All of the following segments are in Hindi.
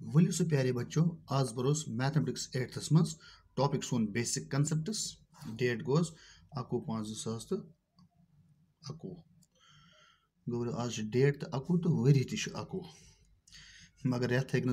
वलियो से प्यारे बच्चों, आज बरोस मैथमेटिक्स 8th मज टॉपिक सोन बेसिक कंसेप्ट्स। डेट गोस 11/5/2021 गो आज डेट तो 21 तो वरी ति 21 मगर रेत हेक ना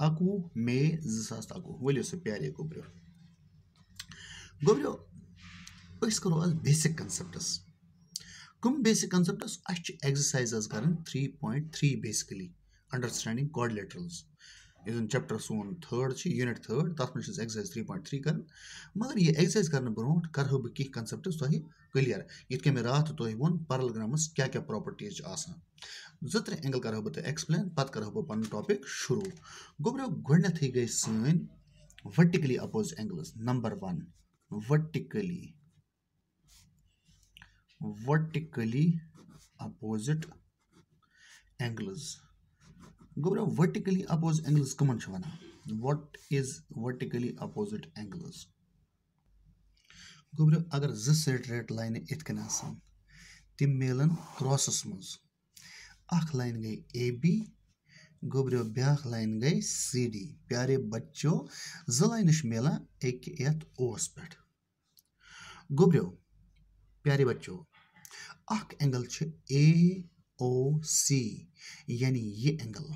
21 मे 2021 वलियो से प्यारे गोब्रियो अस करो आज बेसिक कंसेप्ट्स कम बेसिक कंसेप्ट्स एक्सरसाइज कर 3.3 बेसिकली अंडरस्टैंडिंग क्वाड्रिलेटरल्स यह चैप्टर सोन थर्ड यूनिट थर्ड तथ मे एक्सरसाइज 3.3 कर मगर यह एक्सरसाइज कर ब्रो कर बह कह कंसेप्ट्स तुह क्लियर ये मे रात तुह वो पैरेललोग्रामस क्या क्या प्रॉपर्टीज जो त्रे एंगल कर बह तुह एक्सप्लेन पत कर बह पन टॉपिक शुरू गोब्रो गोडनेथै गई सन vertically opposite angles number 1 vertically opposite angles गोब्रो vertically opposite angles कमन छ वना what is vertically opposite angles गोब्रो अगर ज स्ट्रेट लाइन इतकन आसान तिम मिलन क्रॉसस मज अख लाइन गई AB गोब्रो ब्याख लाइन गई CD प्यारे बच्चों ज लाइन मिला एक यत ओस पे गोब्रो प्यारे बच्चों अख एंगल AOC यानी ये एंगल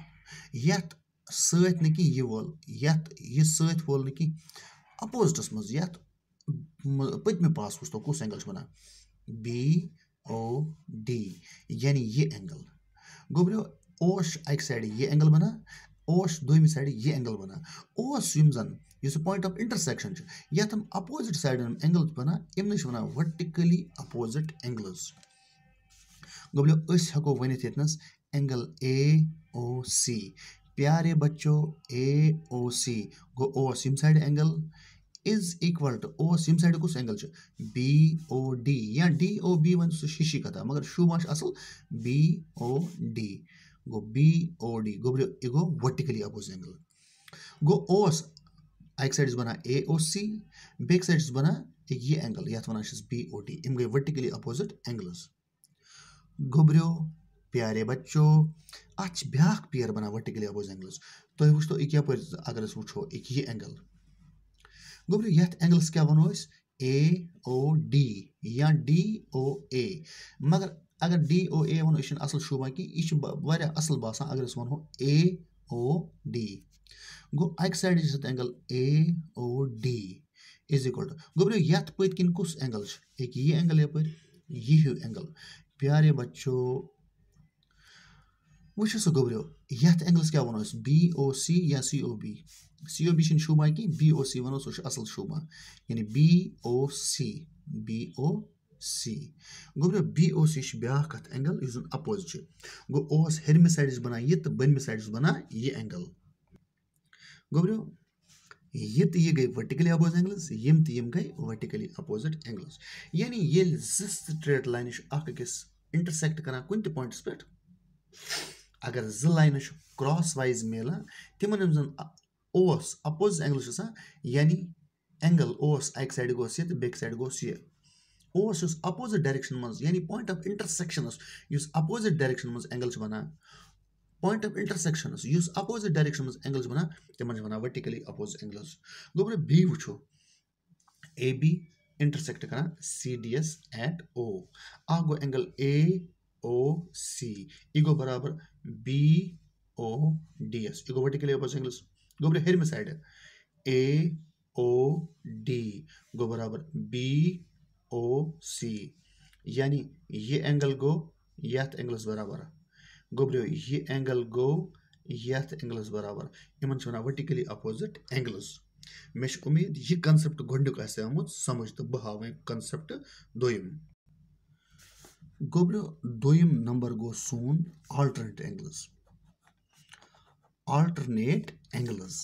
यत सत न कि ये वोल यत ये सत वोल न कि अपोजिटस मज यत पतमे पास वुच तो कुस एंगल बना BOD यानी ये एंगल गोब्रो ओश एक साइड ये एंगल बना ओश दोयम साइड ये एंगल बना ओस यम जन इस पॉइंट ऑफ इंटरसेक्शन यत हम अपोजिट साइड एंगल बना इम वन वर्टिकली अपोजिट एंगल्स गोब्लो अस हको वनित यतनस एंगल AOC प्यारे बच्चों AOC गो ओस यम side angle is equal to ओस यम साइड कुस एंगल BOD या DOB वन शीशी कथा मगर शुमा असल BOD गो BOD गोब्लो इगो वर्टिकली अपोजिट एंगल गो ओस एक साइड बना AOC बैक साइड बना ये एंगल यथ वन BOD इम गई वर्टिकली अपोजिट एंगल्स गोब्रो प्यारे बच्चों अच ब्याख पेयर बना वर्टिकली अपोजिट एंगल्स तो वो यप अगर वो ये एंगल गोब्रो यथ एंगल्स क्या वनो AOD या DOA मगर अगर DOA वनो यह असल शुबा कि यह असल बासान अगर वनो AOD गो एक side angle AOD is equal to गोब्रो यथ पत किन कुस एंगल एक ये एंगल यप यह एंगल प्यारे बच्चों वो गोब्रो यथ एंगल्स क्या वनो BOC या COB शुबा कि BOC वनो सह असल शुबा यानी BOC गोब्रो BOC ब्याख एंगल इस अपोजिट गो ओस हेरमे साइड बना ये तो बनमे साइड बना ये एंगल गोब्रो ये गई वर्टिकली अपोजिट एंगल्स यम गई वर्टिकली अपोजिट एंगल्स यानी ये स्ट्रेट लाइन अकिस इंटरसेक्ट कर कुन पॉइंट्स पे अगर ज लाइन क्रॉस वाइज मिला तिमन जन ओस अपोजिट एंगल्स यानी एंगल ओस एक साइड गोस ये बैक साइड गोस ये ओस अपोजिट डायरेक्शन मज यानी point of intersection opposite direction मज एंगल बना point of intersection opposite direction मज एंगल्स बना तिमन बना वर्टिकली अपोजिट एंगल्स गोब्रो बी वो AB इंटरसेक्ट कर CDS एट O आ गो एंगल AOC इगो बराबर BODS इगो वर्टिकली अपोजिट एंगल्स गोब्रो हेर में साइड AOD गो बराबर BOC यानी ये एंगल गो यथ एंगल्स बराबर गोब्रो ये एंगल गो यथ एंगल्स बराबर इन वन वर्टिकली अपोजिट एंगल्स मे उम्मीद यह कंसेप्ट गोडुक आमुत समझ तो बह हाव कंसेप्ट दोयम गोब्रो दोयम नंबर गो सोन अल्टरनेट एंगल्स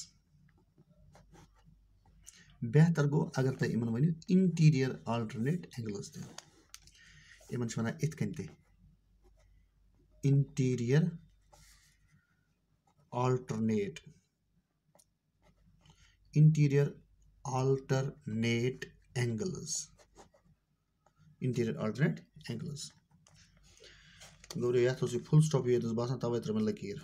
बेहतर गो अगर तुम इन वन इंटीरियर अल्टरनेट एंगल्स इन वन इतकन इंटीरियर अल्टरनेट एंगल्स गोब्रो यथ फुल स्टॉप ये बासान तवे त्रे लकीर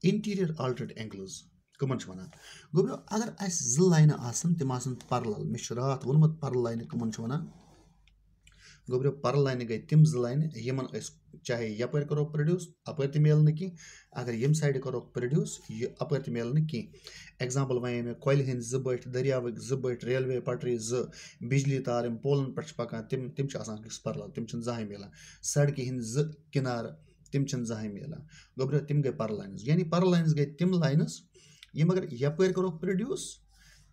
इंटीरियर अल्टरनेट एंगल्स कमन वनान गो ब्रो अगर अस जो लाइन आसन तिम आसन पैरेलल मे रात वोनमुत पैरेलल लाइन कमन वनान गो ब्रो पैरेलल लाइन गई तिम जो लाइन यमन चाहे यपर करो प्रोड्यूस अपर ते मेल न की अगर यम साइड करो प्रोड्यूस ये अपर ते मेल न की एग्जांपल वन मे कोयल हंद जो बट दरियावक जो बट रेलवे पटरी जो बिजली तार पोलन पे पकान तिम तिम पैरेलल तिम जहां मिलान सड़क हंद जो किनार तिम जहां मिलान गो ब्रो तिम गई पैरेलल लाइन्स यानी पैरेलल लाइन्स गई तिम लाइन्स यम अगर यपर करो प्रोड्यूस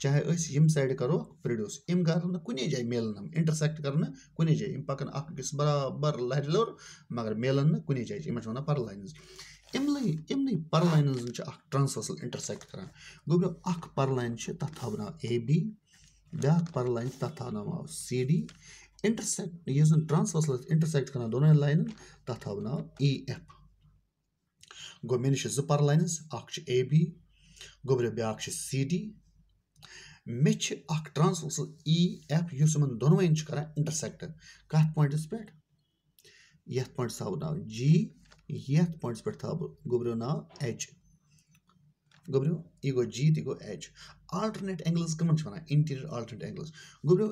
चाहे यम साइड करो प्रोड्यूस यम कर कुने जाए मेलन इंटरसेक्ट कर कुने जाए यम पकन अकिस बराबर लहर लोर मगर मेलन कुने जाए यम वन पैरेलल लाइन्स इमन पैरेलल लाइन्स ट्रांसवर्सल इंटरसेक्ट कर गो ब्रो पैरेलल लाइन तथ थो नाव ए बी ब्या पैरेलल लाइन तथ थो नाव सी डी इंटरसेक्ट यह ट्रांसवर्सल इंटरसेक्ट कर दोनों लाइन तथ थो नाव ई एफ गो मे नश जो पैरेलल लाइन्स ए बी गो ब्रो ब्या सी डी मे ट्रांसवर्सल ई एफ दोनों कर इंटरसेक्ट कत पॉइंट्स पे ये पॉइंट्स थो नाव जी ये पॉइंट्स पे थो गो ब्रो नाव एच गो ब्रो यह गो जी तो गो एच अल्टरनेट एंगल्स कमन वन इंटीरियर अल्टरनेट एंगल्स गो ब्रो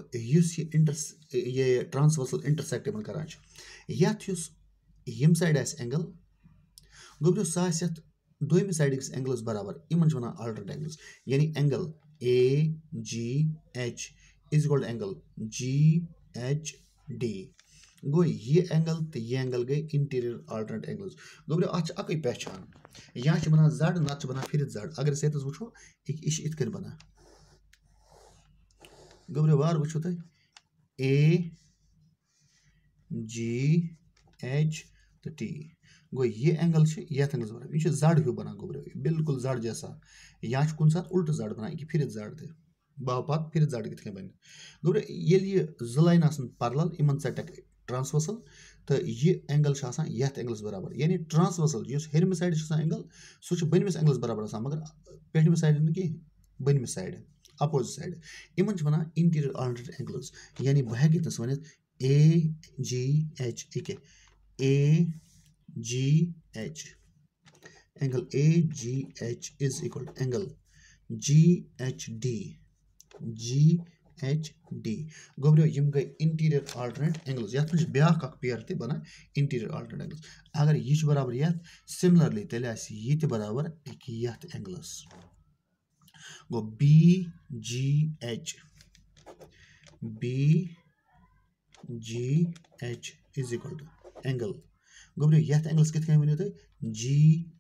ये ट्रांसवर्सल इंटरसेक्ट कर यम साइड एंगल गो ब्रो सह दोम साइड एंगल्स बराबर इन वन अल्टरनेट एंगल्स यानी angle A G H is equal angle G H D गो ये एंगल तो ये एंगल गई इंटीरियर अल्टरनेट एंगल्स गो ब्रो अक पहचान या बना जड़ नत बना फिर जड़ अगर सत वो यह इत बना गो ब्रो वार वो तुम ए जी एच तो टी गो ये एंगल ये एंगल्स बराबर यह जड़ हूँ बना गो ब्रो बिल्कुल जड़ जैसा या कुन सात उल्ट जड़ बना यह फिर जड़ दे बापात फिर जड़ कित बन गो ब्रो ये जो लाइन पैरेलल इन ट ट्रांसवर्सल तो यह एंगल ये एंगल्स बराबर यानी ट्रांसवर्सल हेरम साइड एंगल सह बनमिस एंगल्स बराबर मगर पेटम साइड न कि बनमिस साइड अपोजिट साइड इन वन इंटीरियर अल्टरनेट एंगल्स यानी बह हेक वन A G H A G H angle A G H is equal angle G H D गो ब्रो यम गई इंटीरियर अल्टरनेट एंगल्स ये ब्या पेयर ते बना इंटीरियर अल्टरनेट एंगल्स अगर यह बराबर ये सिमिलरली तेल यह बराबर ये एंगल्स गो B G H is equal to angle गो ब्रो ये एंगल्स कित वन तुम जी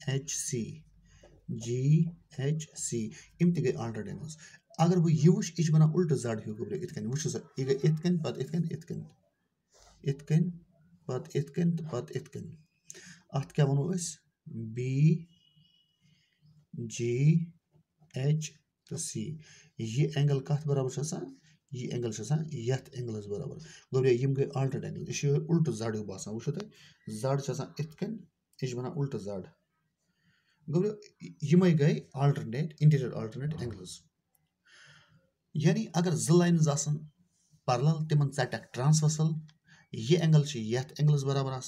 एच सी इन गई अल्टरनेट एंगल्स अगर वो यह वो यह बना उल्ट जड़ हूँ गो ब्रो इत वो यह गई इतकन पत अत क्या वनो बी जी एच तो सी यह एंगल कत बराबर यह एंगल ये एंगल्स बराबर गो ब्रो यम गई अल्टरनेट एंगल यह उल्ट जड़ हूँ बसान वो तुम जड़ इतकन यह बना उल्ट जड़ गो ब्रो यम गई अल्टरनेट इंटीरियर अल्टरनेट एंगल्स यानी अगर जो लाइन्स पैरेलल तिमन ट ट्रांसवर्सल यह एंगल ये एंगल्स बराबर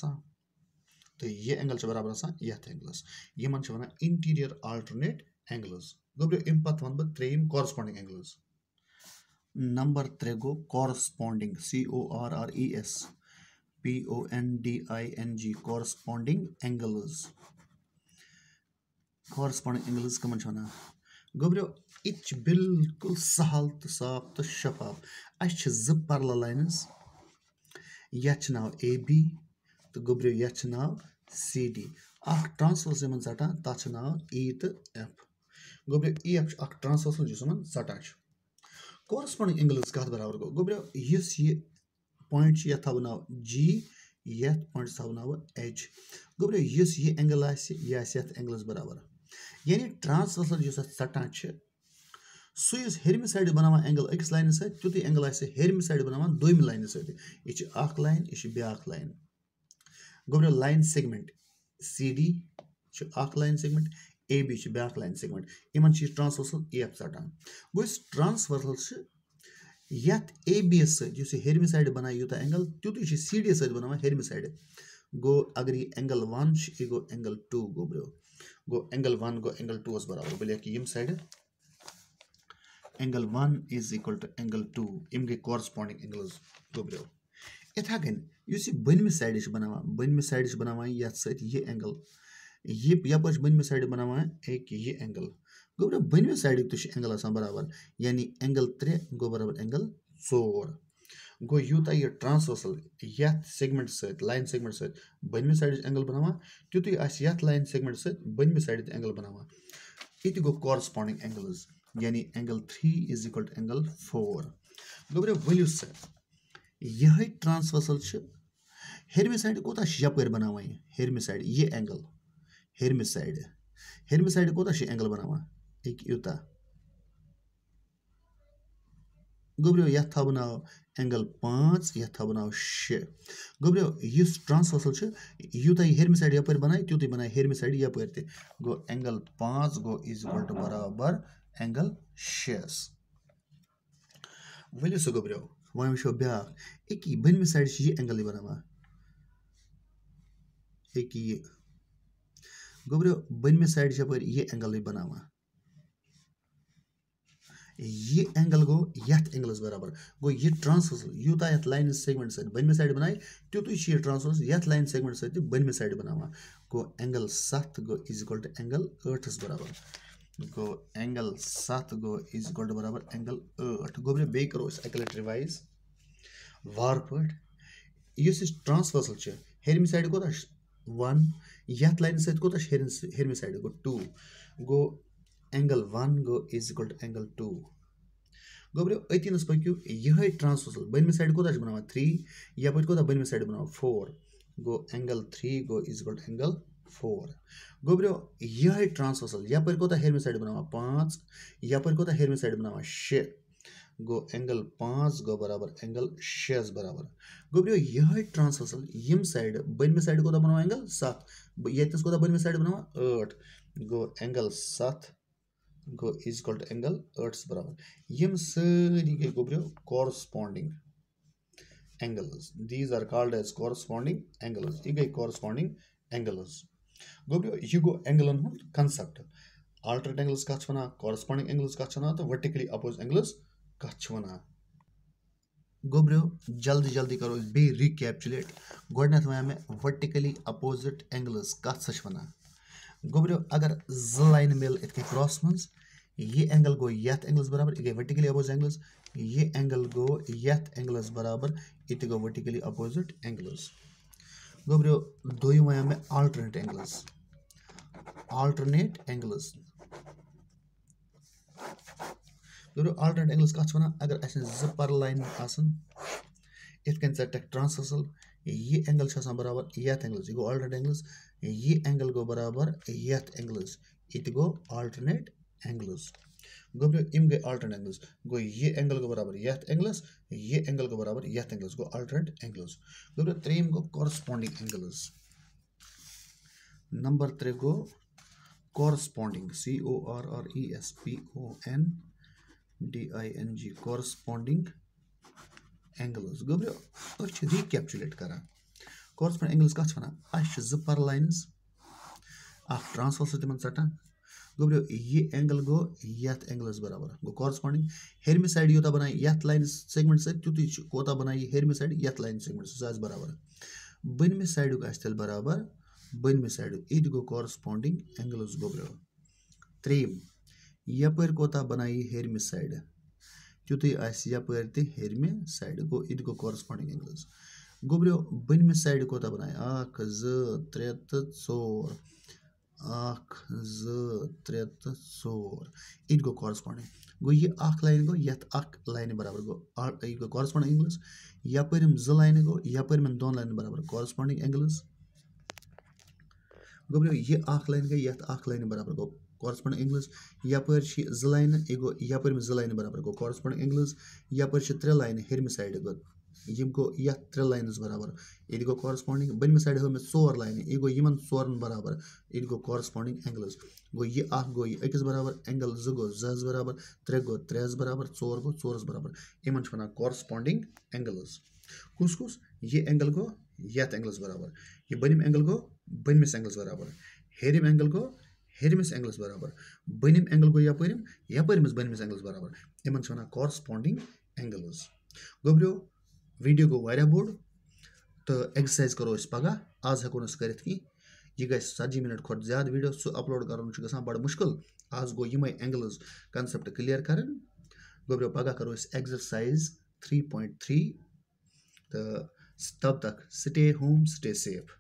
तो यह एंगल बराबर ये एंगल्स इन वन इंटीरियर अल्टरनेट एंगल्स गो ब्रो अम पे वन बह त्रेम कॉरस्पॉन्डिंग एंगल्स नंबर 3 गो corresponding CORRES PONDING corresponding angles कमन वन गो ब्रो यह बिल्कुल सहल तो साफ तो शफाफ अस जो पैरेलल लाइन्स ये नाव ए बी तो गो ब्रो ये नाव सी डी ट्रांसवर्सल षटान तथ नाव ई तो एफ गो ब्रो ई एफ ट्रांसवर्सल षटान कॉरस्पॉन्डिंग एंगल्स कत बराबर गो ब्रो इस पॉइंट ये थो नाव जी ये पॉइंट थो नाव एच गो ब्रो इस यह एंगल यह एंगल्स बराबर यानी ट्रांसवर्सल षटान सह हेरम साइड बनान एंगल अकिस लाइन तुत एंगल हेरम साइड बनान दोम लाइन यह लाइन यह ब्या लाइन गो ब्रो line segment C D line segment A B ब्या लाइन सेगमेंट इन ट्रांसवर्सल ए एफ षटान गो ट्रांसवर्सल ये ए बी यस हेरम साइड बना यूत एंगल तुत सी डी बनान हेरम साइड गो अगर यह एंगल 1 यह गो एंगल 2 गो ब्रो गो एंगल 1 गो एंगल 2 बराबर बल कि यम side angle 1 is equal to angle 2 यम गई कॉरस्पॉन्डिंग एंगल्स गो ब्रो इथा कन युस बनम साइड बनावान यथ सत ये एंगल ये यपर बनम साइड बनावान एक ये एंगल गो ब्रो बनम साइड तो एंगल आसान बराबर यानी एंगल 3 गो बराबर एंगल 4 गो यूता ये ट्रांसवर्सल यथ सेगमेंट सत लाइन सेगमेंट सत बनम साइड एंगल बनावान तुतुय आस यथ लाइन सेगमेंट सत बनम साइड एंगल बनावान it गो कॉरस्पॉन्डिंग एंगल्स यानी angle 3 is equal to angle 4 गो ब्रो वलियो स यह ट्रांसवर्सल हेरमि साइड कोता यपर बनावान हेरमि साइड ये एंगल हेरमि साइड कोता एंगल बनावान एक यूता गो ब्रो यथ था बनाओ एंगल 5 यथ था बनाओ 6 गो ब्रो युस ट्रांसवर्सल यूता हेरमि साइड यपर बनाए तुतुय बनाए हेरमि साइड यपर ते गो एंगल 5 गो इज इक्वल टू बराबर एंगल 6 वलियो सो गो ब्रो वह वो ब्या एक बनम साइड ये एंगल बनावान एक ये गो ब्रो बनम साइड यपर ये एंगल बनावान ये एंगल गो यथ एंगल्स बराबर गो ये ट्रांसवर्सल यूता यथ लाइन सेगमेंट सत बनम साइड बनाए तुतुय ये ट्रांसवर्सल यथ लाइन सेगमेंट सत बनम साइड बनावान गो एंगल 7 गो इज इक्वल टू एंगल 8 बराबर गो एंगल 7 गो इज इक्वल टू बराबर एंगल 8 गो ब्रो बे करो अकलट रिवाइज वार पट युस ट्रांसवर्सल हेरमि साइड कोता 1 यथ लाइन सत कोता हेरमि साइड गो 2 गो एंगल 1 गो इज इक्वल टू एंगल 2 गो ब्रो अतिनस पक्यू यह ट्रांसवर्सल बनम साइड कोता बनावान 3 यपर कोता बनम साइड बनावान 4 गो एंगल 3 गो इज इक्वल टू एंगल 4 गो ब्रो यह ट्रांसवर्सल यपर कोता हेरमि साइड बनावान 5 यपर कोता हेरमि साइड बनावान 6 गो एंगल 5 गो बराबर एंगल 6 बराबर गो ब्रो यह ट्रांसवर्सल यम साइड बनम साइड कोता बनावान एंगल 7 यतस कोता बनम साइड बनावान 8 गो एंगल 7 गो इज इक्वल टू एंगल 8 बराबर यम सारी गई गो ब्रो corresponding angles these are called as corresponding angles ये गई कॉरस्पॉन्डिंग एंगल्स गो ब्रो ये गो एंगलन हुन कंसेप्ट अल्टरनेट एंगल्स कथ वना कॉरस्पॉन्डिंग एंगल्स कथ वना तो वर्टिकली अपोज एंगल्स कथ वना गो ब्रो जल्दी करो बे रिकैप्चुलेट गोडनथ वया में वर्टिकली अपोजिट एंगल्स कथ सच वना गो ब्रो अगर ज लाइन मिल इत क्रॉस मंस ये एंगल गो यथ एंगल्स बराबर ये वर्टिकली अपोज एंगल्स ये एंगल गो यथ एंगल्स बराबर इत गो वर्टिकली अपोजिट एंगल्स गो ब्रो दोयम वया में अल्टरनेट एंगल्स गो ब्रो अल्टरनेट एंगल्स कथ वना अगर अस ज पर लाइन आसन इत कन टेक ट्रांसवर्सल ये एंगल छासान बराबर यथ एंगल्स ये गो अल्टरनेट एंगल्स ये एंगल गो बराबर यथ एंगल्स इत गो अल्टरनेट एंगल्स गो ब्रो इम गए अल्टरनेट एंगल्स गो ये एंगल गो बराबर यथ एंगल्स ये एंगल गो बराबर यथ एंगल्स गो अल्टरनेट एंगल्स गो ब्रो त्रेम गो कॉरस्पॉन्डिंग एंगल्स नंबर 3 गो कॉरस्पॉन्डिंग CORRESPONDING कॉरस्पॉन्डिंग एंगल्स गो ब्रो अच्छ रिकैप्चुलेट करा कॉरस्पॉन्डिंग एंगल्स कथ वना अश ज पर लाइन्स अख ट्रांसवर्सल तिमन सटान गो ब्रो ये एंगल गो यथ एंगल्स बराबर गो कॉरस्पॉन्डिंग हेरमि साइड योता बनाई यथ लाइन सेगमेंट से तुतुय कोता बनाई हेरमि साइड यथ लाइन सेगमेंट से बराबर बनम साइड को आस्तेल बराबर बनम साइड इत गो कॉरस्पॉन्डिंग एंगल्स गो ब्रो त्रेम यपर कोता बनाई हेरमि साइड तुतुय आस यपर ते हेरमि साइड गो इत गो कॉरस्पॉन्डिंग एंगल्स गो ब्रो बनम साइड कोता बनाए 1 2 3 4 1 2 3 4 इत गो कॉरस्पॉन्डिंग गो ये अख लाइन गो यथ अख लाइन बराबर गो ये गो कॉरस्पॉन्डिंग एंगल्स यपर ज लाइन गो यपर 2 लाइन बराबर कॉरस्पॉन्डिंग एंगल्स गो ब्रो ये अख लाइन गई यथ अख लाइन बराबर गो कॉरस्पॉन्डिंग एंगल्स यपर ज लाइन ये गो यपर ज लाइन बराबर गो कॉरस्पॉन्डिंग एंगल्स यपर 3 लाइन हेरमि साइड गो यम गो यथ 3 लाइन्स बराबर इत गो कॉरस्पॉन्डिंग बनम साइड हो में 4 लाइन ये गो यमन 4 बराबर इत गो कॉरस्पॉन्डिंग एंगल्स गो ये अख गो ये अकिस बराबर एंगल 2 गो 2 बराबर 3 गो 3 बराबर 4 गो 4 बराबर यमन वना कॉरस्पॉन्डिंग एंगल्स कुस ये एंगल गो यथ एंगल्स बराबर ये बनम एंगल गो बनम एंगल्स बराबर हेरम एंगल गो हेरमिस एंगल्स बराबर बनिम एंगल गो यपरिमिस बनिमिस एंगल्स बराबर इमन छ वनान कॉरस्पॉन्डिंग एंगल्स गोब्रियो वीडियो गो वारिया बोड़ तो एक्सरसाइज करो इस पगह आज हेको नस करित की यह गई 40 मिनट खुद ज्यादा वीडियो सह अपलोड करन छ गसान बड़ मुश्किल आज गो यिमै एंगल्स कंसेप्ट क्लियर करन गोब्रियो पगह करो इस एक्सरसाइज 3.3 तो तब तक स्टे होम स्टे सेफ।